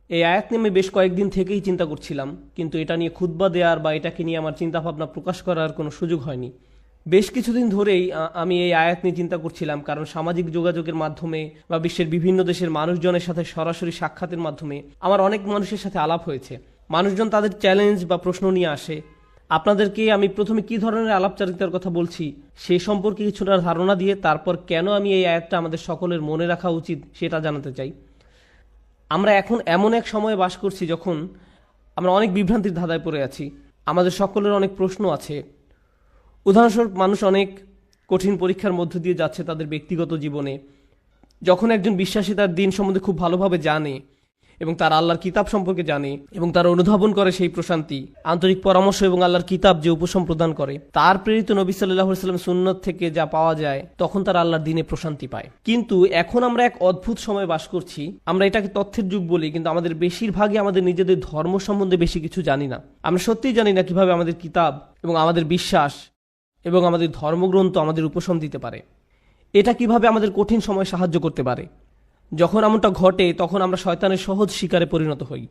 এই আয়াত নিয়ে আমি বেশ কয়েকদিন থেকেই চিন্তা করছিলাম, কিন্তু এটা নিয়ে খুতবা দেওয়ার বা এটাকে নিয়ে আমার চিন্তাভাবনা প্রকাশ করার কোনো সুযোগ হয়নি। বেশ কিছুদিন ধরেই আমি এই আয়াত নিয়ে চিন্তা করছিলাম, কারণ সামাজিক যোগাযোগের মাধ্যমে বা বিশ্বের বিভিন্ন দেশের মানুষজনের সাথে সরাসরি সাক্ষাতের মাধ্যমে আমার অনেক মানুষের সাথে আলাপ হয়েছে। মানুষজন তাদের চ্যালেঞ্জ বা প্রশ্ন নিয়ে আসে। আপনাদেরকে আমি প্রথমে কী ধরনের আলাপচারিতার কথা বলছি সে সম্পর্কে কিছুটা ধারণা দিয়ে তারপর কেন আমি এই আয়াতটা আমাদের সকলের মনে রাখা উচিত সেটা জানাতে চাই। আমরা এখন এমন এক সময়ে বাস করছি যখন আমরা অনেক বিভ্রান্তির ধাঁধায় পড়ে আছি। আমাদের সকলের অনেক প্রশ্ন আছে। উদাহরণস্বরূপ, মানুষ অনেক কঠিন পরীক্ষার মধ্য দিয়ে যাচ্ছে তাদের ব্যক্তিগত জীবনে। যখন একজন বিশ্বাসী তার দিন সম্বন্ধে খুব ভালোভাবে জানে এবং তার আল্লাহর কিতাব সম্পর্কে জানে এবং তার অনুধাবন করে সেই প্রশান্তি, আন্তরিক পরামর্শ এবং আল্লাহর কিতাব যে উপশম প্রদান করে, তার প্রেরিত নবী সাল্লাল্লাহু আলাইহি ওয়াসাল্লাম সুন্নাত থেকে যা পাওয়া যায়, তখন তার আল্লাহর দিনে প্রশান্তি পায়। কিন্তু এখন আমরা এক অদ্ভুত সময় বাস করছি। আমরা এটাকে তথ্যের যুগ বলি, কিন্তু আমাদের বেশিরভাগই আমাদের নিজেদের ধর্ম সম্বন্ধে বেশি কিছু জানি না। আমরা সত্যিই জানি না কিভাবে আমাদের কিতাব এবং আমাদের বিশ্বাস এবং আমাদের ধর্মগ্রন্থ আমাদের উপশম দিতে পারে। এটা কিভাবে আমাদের কঠিন সময় সাহায্য করতে পারে। যখন এমনটা ঘটে তখন আমরা শয়তানের সহজ শিকারে পরিণত হই।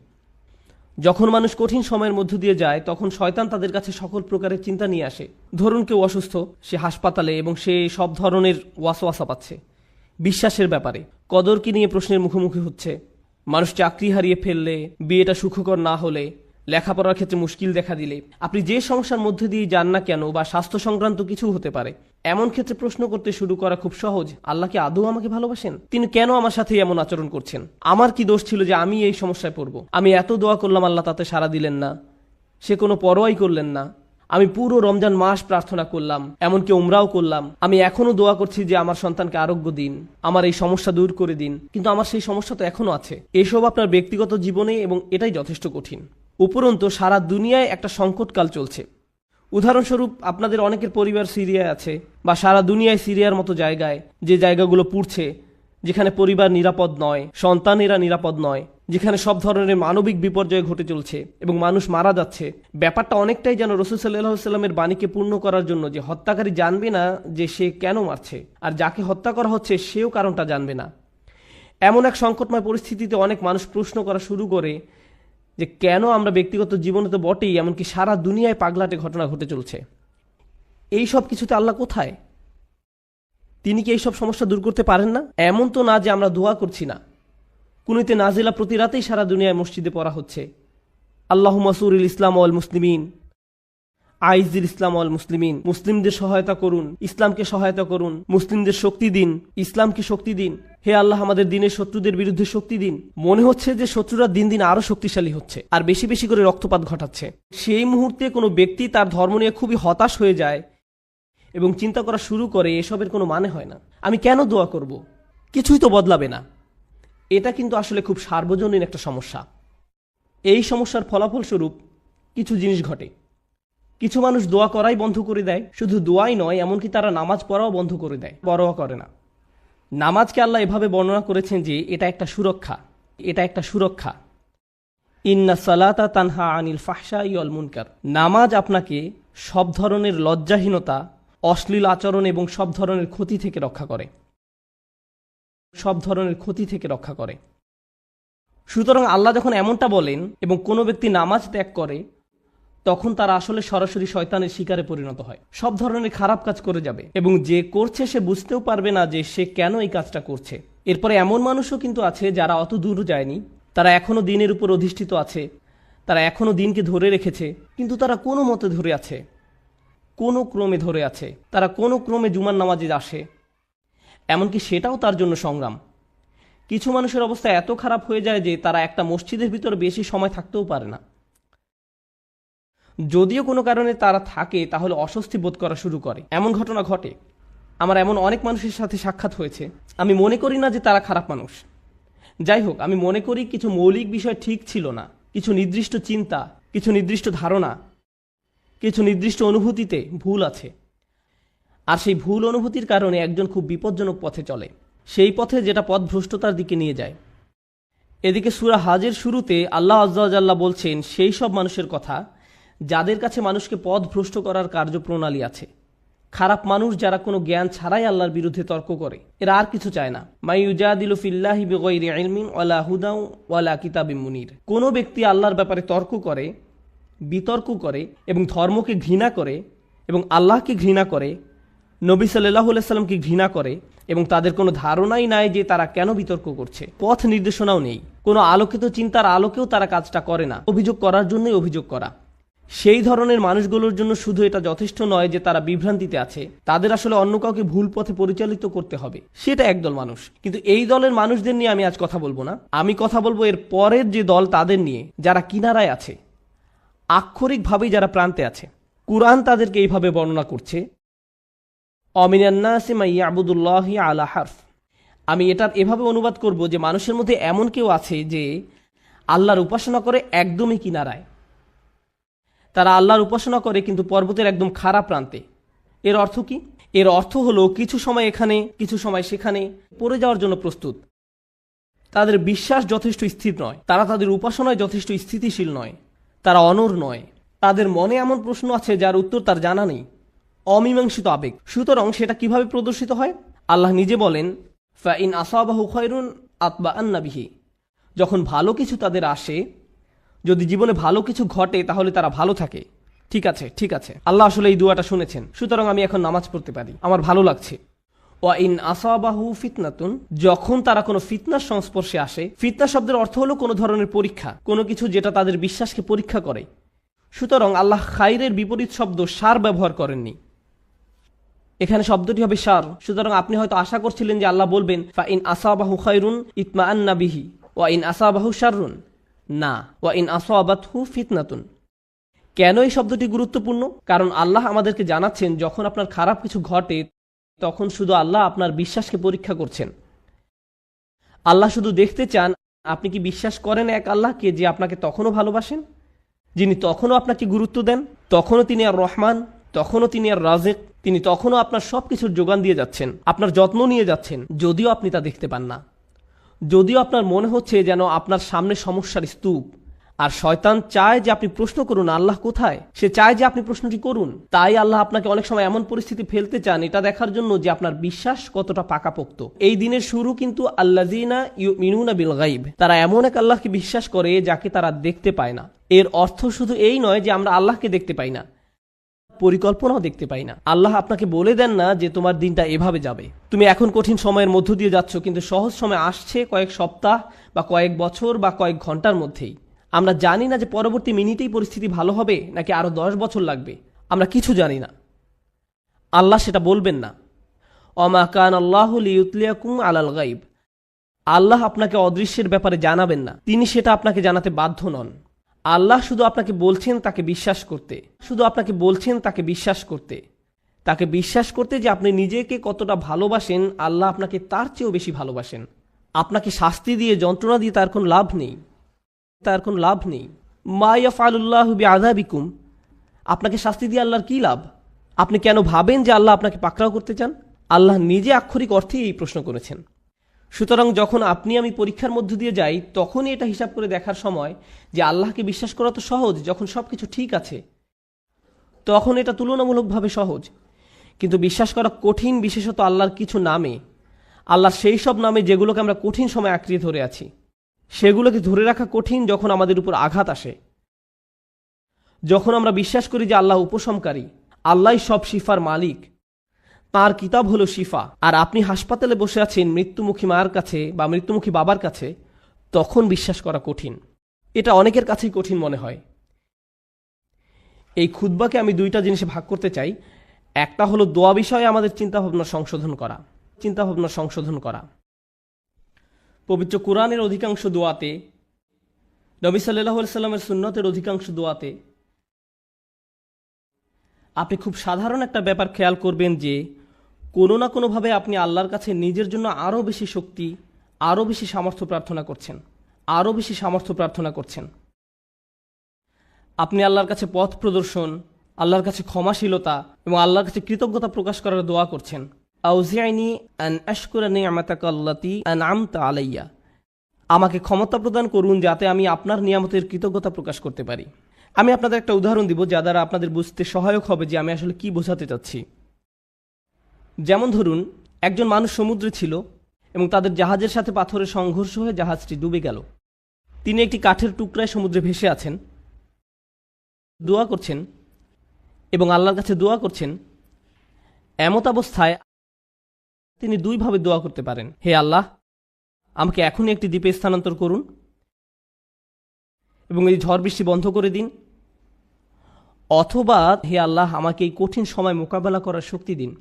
যখন মানুষ কঠিন সময়ের মধ্য দিয়ে যায় তখন শয়তান তাদের কাছে সকল প্রকারের চিন্তা নিয়ে আসে। ধরুন কেউ অসুস্থ, সে হাসপাতালে এবং সে সব ধরনের ওয়াসওয়াসা পাচ্ছে বিশ্বাসের ব্যাপারে। কদরকে নিয়ে প্রশ্নের মুখোমুখি হচ্ছে। মানুষ চাকরি হারিয়ে ফেললে, বিয়েটা সুখকর না হলে, লেখাপড়ার ক্ষেত্রে মুশকিল দেখা দিলে, আপনি যে সমস্যার মধ্যে দিয়ে যান না কেন, বা স্বাস্থ্য সংক্রান্ত কিছু হতে পারে, এমন ক্ষেত্রে প্রশ্ন করতে শুরু করা খুব সহজ। আল্লাহ কি আদৌ আমাকে ভালোবাসেন? তিনি কেন আমার সাথে এমন আচরণ করছেন? আমার কি দোষ ছিল যে আমি এই সমস্যায় পড়ব? আমি এত দোয়া করলাম, আল্লাহ তাতে সাড়া দিলেন না, সে কোনো পরোয়াই করলেন না। আমি পুরো রমজান মাস প্রার্থনা করলাম, এমনকি উমরাও করলাম। আমি এখনো দোয়া করছি যে আমার সন্তানকে আরোগ্য দিন, আমার এই সমস্যা দূর করে দিন, কিন্তু আমার সেই সমস্যা তো এখনো আছে। এসব আপনার ব্যক্তিগত জীবনে, এবং এটাই যথেষ্ট কঠিন। উপরন্তু সারা দুনিয়ায় একটা সংকটকাল চলছে। উদাহরণস্বরূপ, আপনাদের অনেকের পরিবার সিরিয়ায় আছে, বা সারা দুনিয়ায় সিরিয়ার মতো জায়গায়, যে জায়গাগুলো পুড়ছে, যেখানে পরিবার নিরাপদ নয়, সন্তানেরা নিরাপদ নয়, যেখানে সব ধরনের মানবিক বিপর্যয় ঘটে চলছে এবং মানুষ মারা যাচ্ছে। ব্যাপারটা অনেকটাই যেন রাসূল সাল্লাল্লাহু আলাইহি ওয়াসাল্লামের বাণীকে পূর্ণ করার জন্য, যে হত্যাকারী জানবে না যে সে কেন মারছে, আর যাকে হত্যা করা হচ্ছে সেও কারণটা জানবে না। এমন এক সংকটময় পরিস্থিতিতে অনেক মানুষ প্রশ্ন করা শুরু করে যে কেন আমরা ব্যক্তিগত জীবনে তো বটেই, এমনকি সারা দুনিয়ায় পাগলাটে ঘটনা ঘটে চলছে। এই সব কিছুতে আল্লাহ কোথায়? তিনি কি এইসব সমস্যা দূর করতে পারেন না? এমন তো না যে আমরা দোয়া করছি না। কুনুতে নাজিলা প্রতি রাতেই সারা দুনিয়ায় মসজিদে পড়া হচ্ছে। আল্লাহুম্মা সুরিল ইসলাম ওয়াল মুসলিমিন, আইজিল ইসলাম ওয়াল মুসলিমিন। মুসলিমদের সহায়তা করুন, ইসলামকে সহায়তা করুন, মুসলিমদের শক্তি দিন, ইসলামকে শক্তি দিন। হে আল্লাহ, আমাদের দিনের শত্রুদের বিরুদ্ধে শক্তি দিন। মনে হচ্ছে যে শত্রুরা দিন দিন আরো শক্তিশালী হচ্ছে আর বেশি বেশি করে রক্তপাত ঘটাচ্ছে। সেই মুহূর্তে কোনো ব্যক্তি তার ধর্ম নিয়ে খুবই হতাশ হয়ে যায় এবং চিন্তা করা শুরু করে এসবের কোনো মানে হয় না, আমি কেন দোয়া করব, কিছুই তো বদলাবে না। এটা কিন্তু আসলে খুব সার্বজনীন একটা সমস্যা। এই সমস্যার ফলাফলস্বরূপ কিছু জিনিস ঘটে। কিছু মানুষ দোয়া করাই বন্ধ করে দেয়। শুধু দোয়াই নয়, এমনকি তারা নামাজ পড়াও বন্ধ করে দেয়, পরোয়া করে না। নামাজকে আল্লাহ এভাবে বর্ণনা করেছেন যে এটা একটা সুরক্ষা, এটা একটা সুরক্ষা। ইন্না সালাতা তানহা আনিল ফাহশাই ওয়াল মুনকার। নামাজ আপনাকে সব ধরনের লজ্জাহীনতা, অশ্লীল আচরণ এবং সব ধরনের ক্ষতি থেকে রক্ষা করে, সব ধরনের ক্ষতি থেকে রক্ষা করে। সুতরাং আল্লাহ যখন এমনটা বলেন এবং কোনো ব্যক্তি নামাজ ত্যাগ করে, তখন তারা আসলে সরাসরি শয়তানের শিকারে পরিণত হয়, সব ধরনের খারাপ কাজ করে যাবে এবং যে করছে সে বুঝতেও পারবে না যে সে কেন এই কাজটা করছে। এরপরে এমন মানুষও কিন্তু আছে যারা অত দূর যায়নি, তারা এখনো দিনের উপর অধিষ্ঠিত আছে, তারা এখনো দিনকে ধরে রেখেছে, কিন্তু তারা কোনো মতে ধরে আছে, কোনো ক্রমে ধরে আছে, তারা কোনো ক্রমে জুমার নামাজে আসে, এমনকি সেটাও তার জন্য সংগ্রাম। কিছু মানুষের অবস্থা এত খারাপ হয়ে যায় যে তারা একটা মসজিদের ভিতর বেশি সময় থাকতেও পারে না। যদিও কোনো কারণে তারা থাকে, তাহলে অস্বস্তি বোধ করা শুরু করে। এমন ঘটনা ঘটে। আমার এমন অনেক মানুষের সাথে সাক্ষাৎ হয়েছে। আমি মনে করি না যে তারা খারাপ মানুষ। যাই হোক, আমি মনে করি কিছু মৌলিক বিষয় ঠিক ছিল না, কিছু নির্দিষ্ট চিন্তা, কিছু নির্দিষ্ট ধারণা, কিছু নির্দিষ্ট অনুভূতিতে ভুল আছে। আর সেই ভুল অনুভূতির কারণে একজন খুব বিপজ্জনক পথে চলে, সেই পথে যেটা পথভ্রষ্টতার দিকে নিয়ে যায়। এদিকে সূরা হাজের শুরুতে আল্লাহ আযজা ওয়া জাল্লা বলছেন সেই সব মানুষের কথা যাদের কাছে মানুষকে পথভ্রষ্ট করার কার্যপ্রণালী আছে, খারাপ মানুষ যারা কোনো জ্ঞান ছাড়াই আল্লাহর বিরুদ্ধে তর্ক করে, এরা আর কিছু চায় না। মাই ইউজাদিলু ফিল্লাহি বিগাইরি ইলমিন ওয়ালা হুদাও ওয়ালা কিতাবিম মুনির। কোনো ব্যক্তি আল্লাহর ব্যাপারে তর্ক করে, বিতর্ক করে এবং ধর্মকে ঘৃণা করে এবং আল্লাহকে ঘৃণা করে, নবী সাল্লাল্লাহু আলাইহি সাল্লামকে ঘৃণা করে এবং তাদের কোনো ধারণাই নাই যে তারা কেন বিতর্ক করছে, পথ নির্দেশনাও নেই, কোনো আলোকিত চিন্তার আলোকেও তারা কাজটা করে না, অভিযোগ করার জন্যই অভিযোগ করা। সেই ধরনের মানুষগুলোর জন্য শুধু এটা যথেষ্ট নয় যে তারা বিভ্রান্তিতে আছে, তাদের আসলে অন্য কাউকে ভুল পথে পরিচালিত করতে হবে। সেটা একদল মানুষ। কিন্তু এই দলের মানুষদের নিয়ে আমি আজ কথা বলবো না। আমি কথা বলবো এর পরের যে দল, তাদের নিয়ে, যারা কিনারায় আছে, আক্ষরিকভাবেই যারা প্রান্তে আছে। কুরআন তাদেরকে এইভাবে বর্ণনা করছে, অমিনান নাসি মান ইয়াবুদুল্লাহি আলা হারফ। আমি এটার এভাবে অনুবাদ করব যে মানুষের মধ্যে এমন কেউ আছে যে আল্লাহর উপাসনা করে একদমই কিনারায়। তারা আল্লাহর উপাসনা করে কিন্তু পর্বতের একদম খারাপ প্রান্তে। এর অর্থ কি? এর অর্থ হলো কিছু সময় এখানে, কিছু সময় সেখানে পড়ে যাওয়ার জন্য প্রস্তুত। তাদের বিশ্বাস যথেষ্ট স্থির নয়, তারা তাদের উপাসনায় যথেষ্ট স্থিতিশীল নয়, তারা অনড় নয়। তাদের মনে এমন প্রশ্ন আছে যার উত্তর তার জানা নেই, অমীমাংসিত আবেগ। সুতরাং সেটা কিভাবে প্রদর্শিত হয়? আল্লাহ নিজে বলেন, ফাইন আসাবাহু খায়রুন আতবাআন্না বিহি। যখন ভালো কিছু তাদের আসে, যদি জীবনে ভালো কিছু ঘটে, তাহলে তারা ভালো থাকে। ঠিক আছে, ঠিক আছে, আল্লাহ আসলে এই দোয়াটা শুনেছেন, সুতরাং আমি এখন নামাজ পড়তে পারি, আমার ভালো লাগছে। ওয়াইন আসাবাহু ফিতনাতুন, যখন তারা কোনো ফিতনার সংস্পর্শে আসে। ফিতনা শব্দের অর্থ হলো কোনো ধরনের পরীক্ষা, কোনো কিছু যেটা তাদের বিশ্বাসকে পরীক্ষা করে। সুতরাং আল্লাহ খাইরের বিপরীত শব্দ শার ব্যবহার করেননি, এখানে শব্দটি হবে শার। সুতরাং আপনি হয়তো আশা করছিলেন যে আল্লাহ বলবেন ফাইন আসাবাহু খায়রুন ইতমাআন্না বিহি ওয়াইন আসাবাহু শাররুন। না, ওয়াইন আসাবাতহু ফিতনাতুন। কেন এই শব্দটি গুরুত্বপূর্ণ? কারণ আল্লাহ আমাদেরকে জানাচ্ছেন, যখন আপনার খারাপ কিছু ঘটে, তখন শুধু আল্লাহ আপনার বিশ্বাসকে পরীক্ষা করছেন। আল্লাহ শুধু দেখতে চান আপনি কি বিশ্বাস করেন এক আল্লাহকে যে আপনাকে তখনও ভালোবাসেন, যিনি তখনও আপনাকে গুরুত্ব দেন, তখনও তিনি আর রহমান, তখনও তিনি আর রাজেক, তিনি তখনও আপনার সব কিছুর যোগান দিয়ে যাচ্ছেন, আপনার যত্ন নিয়ে যাচ্ছেন, যদিও আপনি তা দেখতে পান না, যদিও আপনার মনে হচ্ছে যেন আপনার সামনে সমস্যার স্তূপ। আর শয়তান চায় যে আপনি প্রশ্ন করুন আল্লাহ কোথায়, সে চায় যে আপনি প্রশ্নটি করুন। তাই আল্লাহ আপনাকে অনেক সময় এমন পরিস্থিতি ফেলতে চান, এটা দেখার জন্য যে আপনার বিশ্বাস কতটা পাকাপোক্ত। এই দিনের শুরু কিন্তু আল্লাযিনা ইউমিনুনা বিল গায়ব, তারা এমন এক আল্লাহকে বিশ্বাস করে যাকে তারা দেখতে পায় না। এর অর্থ শুধু এই নয় যে আমরা আল্লাহকে দেখতে পাই না, পরিকল্পনাও দেখতে পাই না। আল্লাহ আপনাকে বলে দেন না যে তোমার দিনটা এভাবে যাবে, তুমি এখন কঠিন সময়ের মধ্য দিয়ে যাচ্ছ, কিন্তু সহজ সময় আসছে কয়েক সপ্তাহ বা কয়েক বছর বা কয়েক ঘন্টার মধ্যেই। আমরা জানি না যে পরবর্তী মিনিটেই পরিস্থিতি ভালো হবে নাকি আরো 10 বছর লাগবে, আমরা কিছু জানি না। আল্লাহ সেটা বলবেন না। ওমা কান আল্লাহু লিইউতলিয়াকুম আলাল গায়ব, আল্লাহ আপনাকে অদৃশ্যের ব্যাপারে জানাবেন না, তিনি সেটা আপনাকে জানাতে বাধ্য নন। আল্লাহ শুধু আপনাকে বলছেন তাকে বিশ্বাস করতে, শুধু আপনাকে বলছেন তাকে বিশ্বাস করতে, তাকে বিশ্বাস করতে যে আপনি নিজেকে কতটা ভালোবাসেন, আল্লাহ আপনাকে তার চেয়েও বেশি ভালোবাসেন। আপনাকে শাস্তি দিয়ে, যন্ত্রণা দিয়ে তার কোনো লাভ নেই, তার কোনো লাভ নেই। মা ইয়াফআলুল্লাহু বিআযাবিকুম, আপনাকে শাস্তি দিয়ে আল্লাহর কি লাভ? আপনি কেন ভাবেন যে আল্লাহ আপনাকে পাকড়াও করতে চান? আল্লাহ নিজে আক্ষরিক অর্থেই এই প্রশ্ন করেছেন। সুতরাং যখন আপনি আমি পরীক্ষার মধ্য দিয়ে যাই, তখনই এটা হিসাব করে দেখার সময় যে আল্লাহকে বিশ্বাস করা তো সহজ, যখন সবকিছু ঠিক আছে তখন এটা তুলনামূলকভাবে সহজ। কিন্তু বিশ্বাস করা কঠিন, বিশেষত আল্লাহর কিছু নামে, আল্লাহর সেই সব নামে যেগুলোকে আমরা কঠিন সময় আঁকড়িয়ে ধরে আছি। সেগুলোকে ধরে রাখা কঠিন যখন আমাদের উপর আঘাত আসে, যখন আমরা বিশ্বাস করি যে আল্লাহ উপশমকারী, আল্লাহই সব শিফার মালিক, তার কিতাব হলো শিফা, আর আপনি হাসপাতালে বসে আছেন মৃত্যুমুখী মার কাছে বা মৃত্যুমুখী বাবার কাছে, তখন বিশ্বাস করা কঠিন। এটা অনেকের কাছেই কঠিন মনে হয়। এই খুতবাকে আমি দুইটা জিনিসে ভাগ করতে চাই। একটা হলো দোয়া বিষয়ে আমাদের চিন্তাভাবনা সংশোধন করা। পবিত্র কুরআনের অধিকাংশ দোয়াতে, নবী সাল্লাল্লাহু আলাইহি সাল্লামের সুন্নতের অধিকাংশ দোয়াতে আপনি খুব সাধারণ একটা ব্যাপার খেয়াল করবেন যে কোনো না কোনোভাবে আপনি আল্লাহর কাছে নিজের জন্য আরও বেশি শক্তি, আরও বেশি সামর্থ্য প্রার্থনা করছেন। আপনি আল্লাহর কাছে পথ প্রদর্শন, আল্লাহর কাছে ক্ষমাশীলতা এবং আল্লাহর কাছে কৃতজ্ঞতা প্রকাশ করার দোয়া করছেন। আউজিআনি আন আশকুরা নি'মাতাকা আল্লাতী আন'আমতা আলাইয়া, আমাকে ক্ষমতা প্রদান করুন যাতে আমি আপনার নিয়ামতের কৃতজ্ঞতা প্রকাশ করতে পারি। আমি আপনাদের একটা উদাহরণ দিব যা দ্বারা আপনাদের বুঝতে সহায়ক হবে যে আমি আসলে কি বোঝাতে চাচ্ছি। যেমন ধরুন, একজন মানুষ সমুদ্রে ছিল এবং তাদের জাহাজের সাথে পাথরের সংঘর্ষ হয়ে জাহাজটি ডুবে গেল। তিনি একটি কাঠের টুকরায় সমুদ্রে ভেসে আছেন, দোয়া করছেন এবং আল্লাহর কাছে দোয়া করছেন। এমত অবস্থায় তিনি দুইভাবে দোয়া করতে পারেন: হে আল্লাহ, আমাকে এখনই একটি দ্বীপে স্থানান্তর করুন এবং এই ঝড় বৃষ্টি বন্ধ করে দিন, অথবা হে আল্লাহ, আমাকে এই কঠিন সময় মোকাবেলা করার শক্তি দিন।